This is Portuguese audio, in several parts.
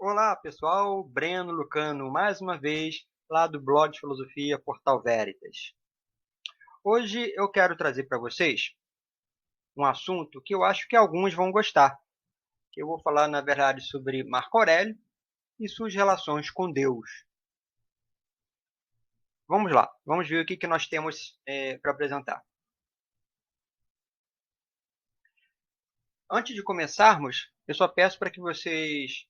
Olá, pessoal. Breno Lucano, mais uma vez, lá do blog de filosofia Portal Veritas. Hoje eu quero trazer para vocês um assunto que eu acho que alguns vão gostar. Eu vou falar, na verdade, sobre Marco Aurélio e suas relações com Deus. Vamos lá, vamos ver o que nós temos para apresentar. Antes de começarmos, eu só peço para que vocês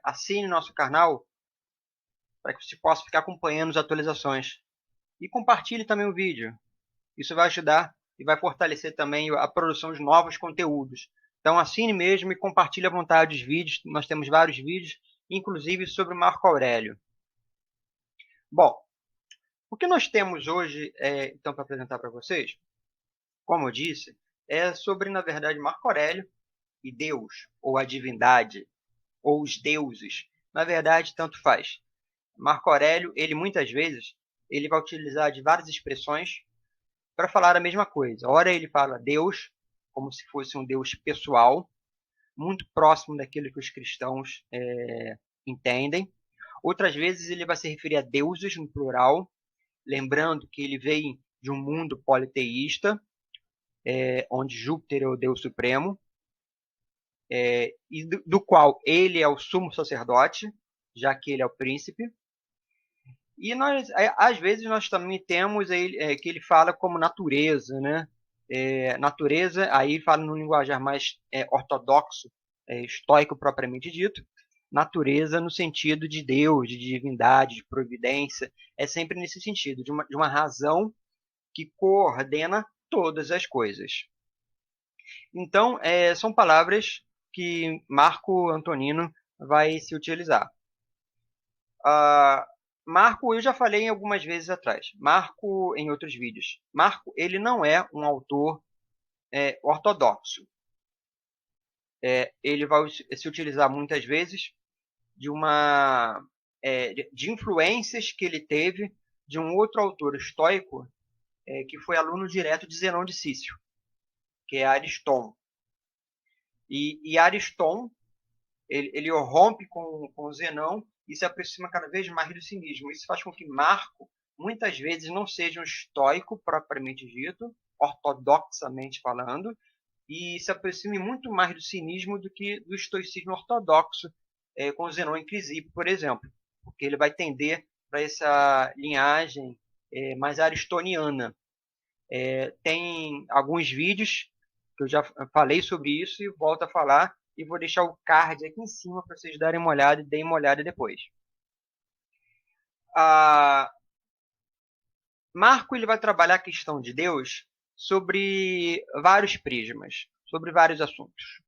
assinem nosso canal para que você possa ficar acompanhando as atualizações. E compartilhe também o vídeo. Isso vai ajudar e vai fortalecer também a produção de novos conteúdos. Então assine mesmo e compartilhe à vontade os vídeos. Nós temos vários vídeos, inclusive sobre Marco Aurélio. Bom, o que nós temos hoje, então, para apresentar para vocês, como eu disse, é sobre, na verdade, Marco Aurélio e Deus, ou a divindade, ou os deuses. Na verdade, tanto faz. Marco Aurélio, ele muitas vezes, ele vai utilizar de várias expressões para falar a mesma coisa. Ora ele fala Deus, como se fosse um Deus pessoal, muito próximo daquilo que os cristãos entendem. Outras vezes ele vai se referir a deuses no plural, lembrando que ele veio de um mundo politeísta, onde Júpiter é o Deus supremo, e do qual ele é o sumo sacerdote, já que ele é o príncipe. E nós, às vezes, nós também temos que ele fala como natureza, né? Natureza, aí ele fala num linguajar mais ortodoxo, estoico propriamente dito, natureza no sentido de Deus, de divindade, de providência, é sempre nesse sentido, de uma razão que coordena todas as coisas. Então, são palavras que Marco Antonino vai se utilizar. Marco, eu já falei algumas vezes atrás. Marco, em outros vídeos. Marco, ele não é um autor ortodoxo. Ele vai se utilizar muitas vezes de de influências que ele teve de um outro autor estoico que foi aluno direto de Zenão de Cício, que é Ariston. E Ariston, ele rompe com Zenão e se aproxima cada vez mais do cinismo. Isso faz com que Marco, muitas vezes, não seja um estoico propriamente dito, ortodoxamente falando, e se aproxime muito mais do cinismo do que do estoicismo ortodoxo, com Zenão em Crisipo, por exemplo, porque ele vai tender para essa linhagem mais aristoniana. Tem alguns vídeos que eu já falei sobre isso e volto a falar, e vou deixar o card aqui em cima para vocês darem uma olhada e deem uma olhada depois. Marco ele vai trabalhar a questão de Deus sobre vários prismas, sobre vários assuntos.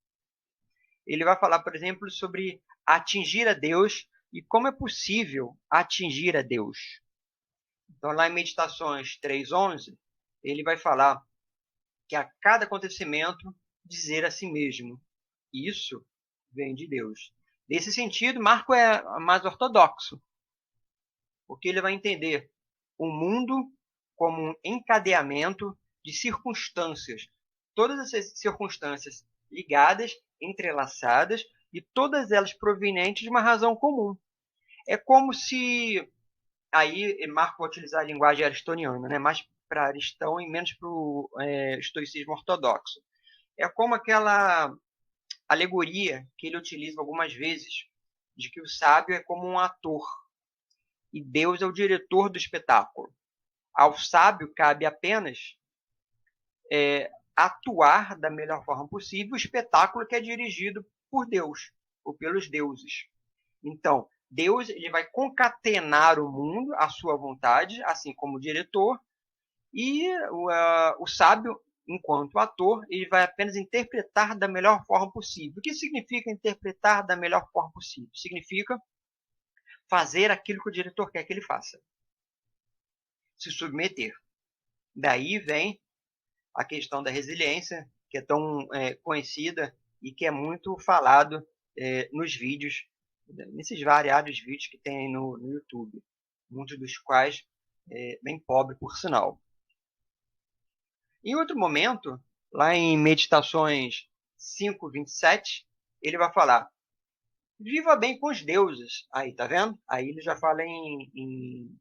Ele vai falar, por exemplo, sobre atingir a Deus e como é possível atingir a Deus. Então, lá em Meditações 3.11, ele vai falar que a cada acontecimento dizer a si mesmo, isso vem de Deus. Nesse sentido, Marco é mais ortodoxo, porque ele vai entender o mundo como um encadeamento de circunstâncias, todas essas circunstâncias ligadas, entrelaçadas e todas elas provenientes de uma razão comum. É como se aí Marco vai utilizar a linguagem aristoniana, né? Mais para Aristão e menos para o estoicismo ortodoxo. É como aquela alegoria que ele utiliza algumas vezes, de que o sábio é como um ator e Deus é o diretor do espetáculo. Ao sábio cabe apenas atuar da melhor forma possível o espetáculo que é dirigido por Deus, ou pelos deuses. Então, Deus ele vai concatenar o mundo à sua vontade, assim como o diretor, e o sábio, enquanto ator, ele vai apenas interpretar da melhor forma possível. O que significa interpretar da melhor forma possível? Significa fazer aquilo que o diretor quer que ele faça. Se submeter. Daí vem a questão da resiliência, que é tão conhecida e que é muito falado nos vídeos, nesses variados vídeos que tem no YouTube, muitos dos quais bem pobre, por sinal. Em outro momento, lá em Meditações 5.27, ele vai falar Viva bem com os deuses. Aí, tá vendo? Aí ele já fala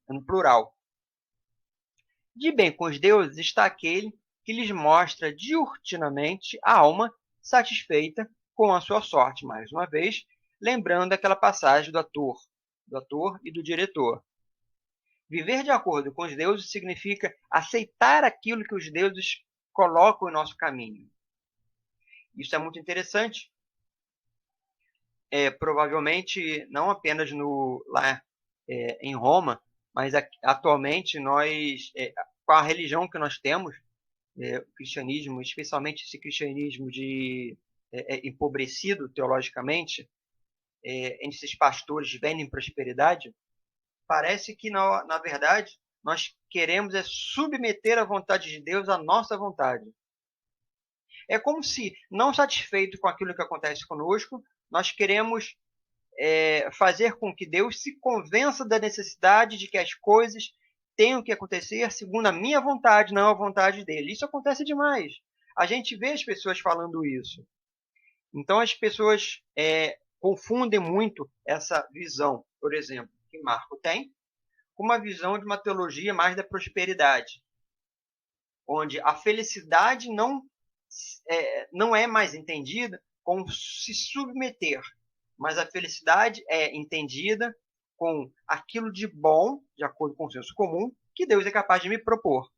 no plural. De bem com os deuses está aquele que lhes mostra diuturnamente a alma satisfeita com a sua sorte, mais uma vez, lembrando aquela passagem do ator e do diretor. Viver de acordo com os deuses significa aceitar aquilo que os deuses colocam em nosso caminho. Isso é muito interessante. Provavelmente, não apenas lá em Roma, mas atualmente nós, com a religião que nós temos, o cristianismo, especialmente esse cristianismo empobrecido teologicamente, entre esses pastores vendem prosperidade, parece que, na verdade, nós queremos submeter a vontade de Deus à nossa vontade. É como se, não satisfeito com aquilo que acontece conosco, nós queremos fazer com que Deus se convença da necessidade de que as coisas tenham que acontecer segundo a minha vontade, não a vontade dele. Isso acontece demais. A gente vê as pessoas falando isso. Então as pessoas confundem muito essa visão, por exemplo, que Marco tem, com uma visão de uma teologia mais da prosperidade, onde a felicidade não é mais entendida como se submeter, mas a felicidade é entendida com aquilo de bom, de acordo com o senso comum, que Deus é capaz de me propor.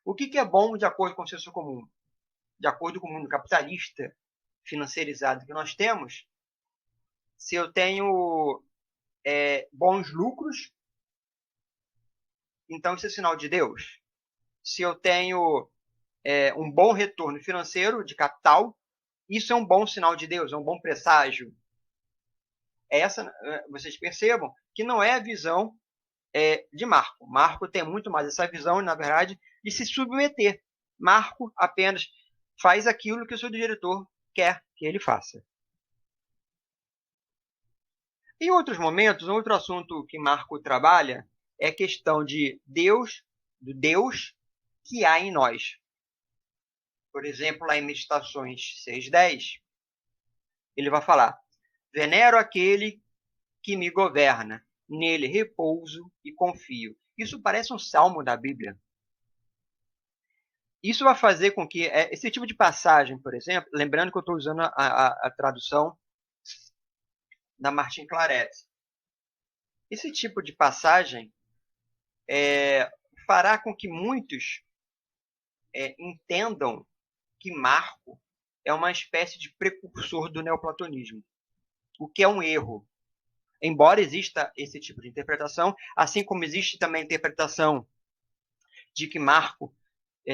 O que é bom de acordo com o senso comum? De acordo com o mundo capitalista, financeirizado que nós temos, se eu tenho bons lucros, então isso é sinal de Deus. Se eu tenho um bom retorno financeiro de capital, isso é um bom sinal de Deus, é um bom presságio. Vocês percebam que não é a visão de Marco. Marco tem muito mais essa visão, na verdade, de se submeter. Marco apenas faz aquilo que o seu diretor quer que ele faça. Em outros momentos, um outro assunto que Marco trabalha é a questão de Deus, do Deus que há em nós. Por exemplo, lá em Meditações 6:10, ele vai falar: venero aquele que me governa, nele repouso e confio. Isso parece um salmo da Bíblia. Isso vai fazer com que esse tipo de passagem, por exemplo, lembrando que eu estou usando a tradução da Martin Claret, esse tipo de passagem fará com que muitos entendam que Marco é uma espécie de precursor do neoplatonismo, o que é um erro. Embora exista esse tipo de interpretação, assim como existe também a interpretação de que Marco,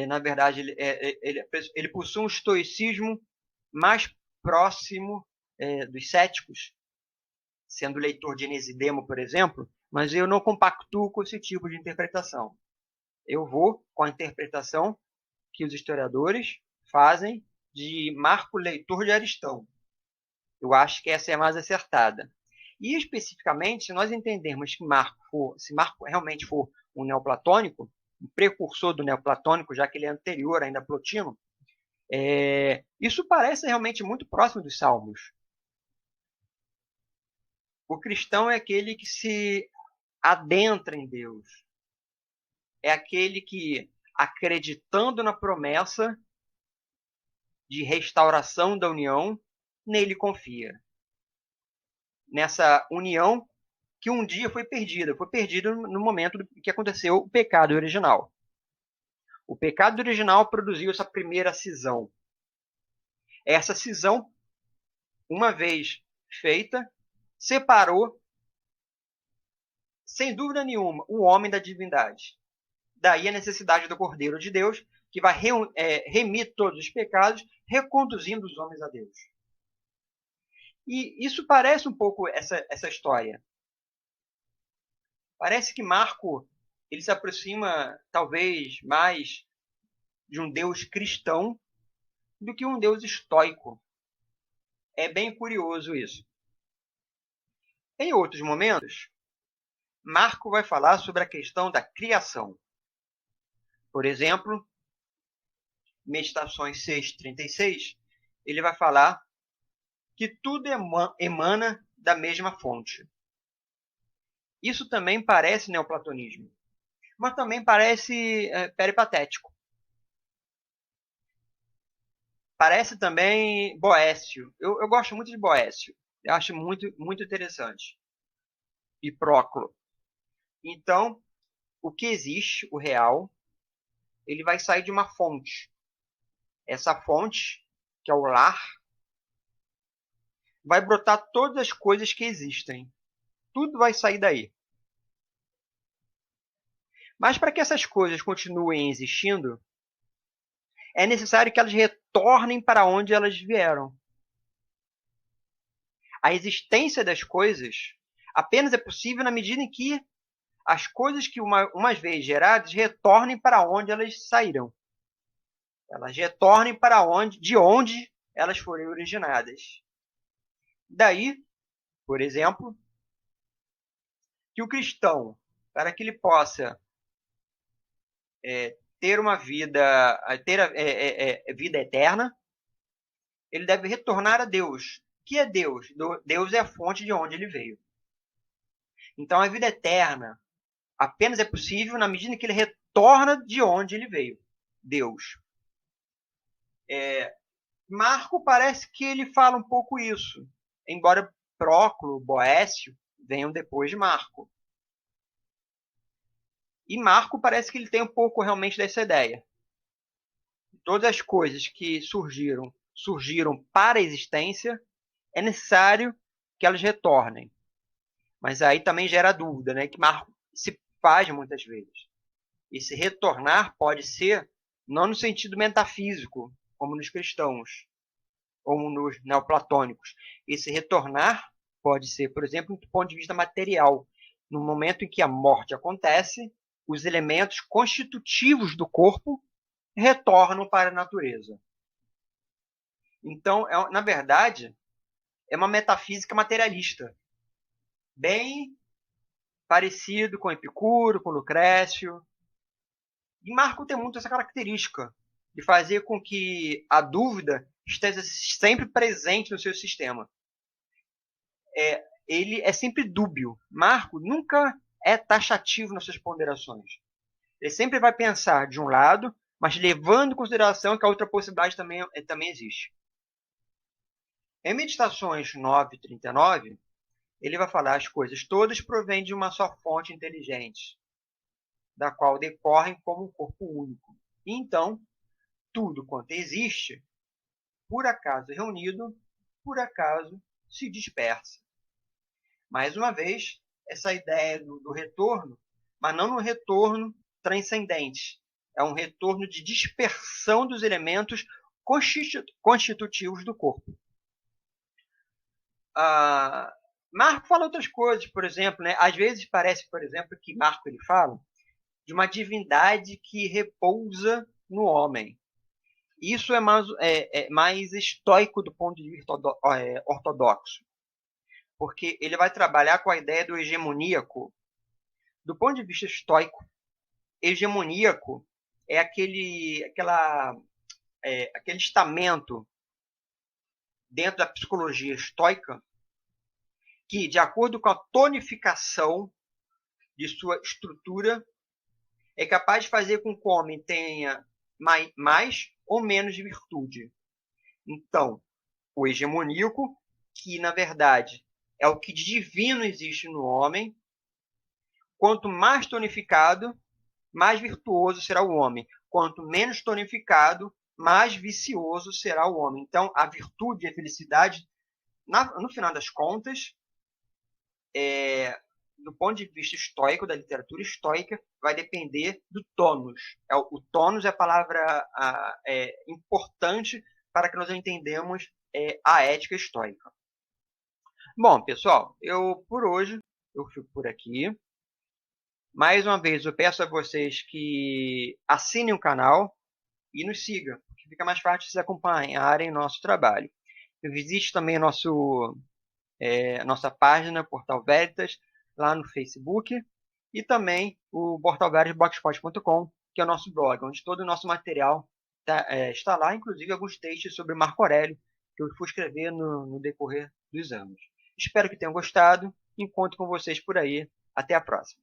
na verdade, ele possui um estoicismo mais próximo dos céticos, sendo leitor de Enesidemo, por exemplo, mas eu não compactuo com esse tipo de interpretação. Eu vou com a interpretação que os historiadores fazem de Marco, leitor de Aristão. Eu acho que essa é a mais acertada. E, especificamente, se nós entendermos que se Marco realmente for um neoplatônico, um precursor do neoplatônico, já que ele é anterior ainda a Plotino, isso parece realmente muito próximo dos Salmos. O cristão é aquele que se adentra em Deus. É aquele que, acreditando na promessa de restauração da união, nele confia. Nessa união que um dia foi perdida. Foi perdida no momento que aconteceu o pecado original. O pecado original produziu essa primeira cisão. Essa cisão, uma vez feita, separou, sem dúvida nenhuma, o homem da divindade. Daí a necessidade do Cordeiro de Deus, que vai remir todos os pecados, reconduzindo os homens a Deus. E isso parece um pouco essa história. Parece que Marco ele se aproxima, talvez, mais de um Deus cristão do que um Deus estoico. É bem curioso isso. Em outros momentos, Marco vai falar sobre a questão da criação. Por exemplo, Meditações 6:36, ele vai falar que tudo emana da mesma fonte. Isso também parece neoplatonismo, mas também parece peripatético. Parece também Boécio. Eu gosto muito de Boécio. Eu acho muito interessante. E Próclo. Então, o que existe, o real, ele vai sair de uma fonte. Essa fonte, que é o lar, vai brotar todas as coisas que existem. Tudo vai sair daí. Mas para que essas coisas continuem existindo, é necessário que elas retornem para onde elas vieram. A existência das coisas apenas é possível na medida em que as coisas que uma vez geradas retornem para onde elas saíram. Elas retornem para de onde elas foram originadas. Daí, por exemplo, que o cristão, para que ele possa ter uma vida, vida eterna, ele deve retornar a Deus. O que é Deus? Deus é a fonte de onde ele veio. Então, a vida eterna apenas é possível na medida que ele retorna de onde ele veio. Deus. Marco parece que ele fala um pouco isso, embora Próclo, Boécio venham depois de Marco. E Marco parece que ele tem um pouco realmente dessa ideia. Todas as coisas que surgiram para a existência, é necessário que elas retornem. Mas aí também gera dúvida, né? Que Marco se faz muitas vezes. Esse retornar pode ser não no sentido metafísico, como nos cristãos, ou nos neoplatônicos. Esse retornar pode ser, por exemplo, do ponto de vista material. No momento em que a morte acontece, os elementos constitutivos do corpo retornam para a natureza. Então, na verdade, é uma metafísica materialista, bem parecido com Epicuro, com Lucrécio. E Marco tem muito essa característica de fazer com que a dúvida esteja sempre presente no seu sistema. Ele é sempre dúbio. Marco nunca é taxativo nas suas ponderações. Ele sempre vai pensar de um lado, mas levando em consideração que a outra possibilidade também existe. Em Meditações 9 e 39, ele vai falar as coisas todas provêm de uma só fonte inteligente, da qual decorrem como um corpo único. E então, tudo quanto existe, por acaso reunido, por acaso se dispersa. Mais uma vez, essa ideia do retorno, mas não no retorno transcendente. É um retorno de dispersão dos elementos constitutivos do corpo. Marco fala outras coisas, por exemplo, né? Às vezes parece, por exemplo, que Marco ele fala de uma divindade que repousa no homem. Isso é mais estoico do ponto de vista ortodoxo, porque ele vai trabalhar com a ideia do hegemoníaco. Do ponto de vista estoico, hegemoníaco é aquele estamento dentro da psicologia estoica que, de acordo com a tonificação de sua estrutura, é capaz de fazer com que o homem tenha mais ou menos de virtude. Então, o hegemoníaco, que na verdade é o que de divino existe no homem, quanto mais tonificado, mais virtuoso será o homem. Quanto menos tonificado, mais vicioso será o homem. Então, a virtude e a felicidade, no final das contas, do ponto de vista estoico, da literatura estoica, vai depender do tônus. O tônus é a palavra importante para que nós entendamos a ética estoica. Bom, pessoal, por hoje eu fico por aqui. Mais uma vez, eu peço a vocês que assinem o canal e nos sigam, porque fica mais fácil vocês acompanharem nosso trabalho. Visite também nossa página, Portal Veritas, lá no Facebook, e também o portalveritas.blogspot.com, que é o nosso blog, onde todo o nosso material está lá, inclusive alguns textos sobre Marco Aurélio, que eu fui escrever no decorrer dos anos. Espero que tenham gostado. Encontro com vocês por aí. Até a próxima.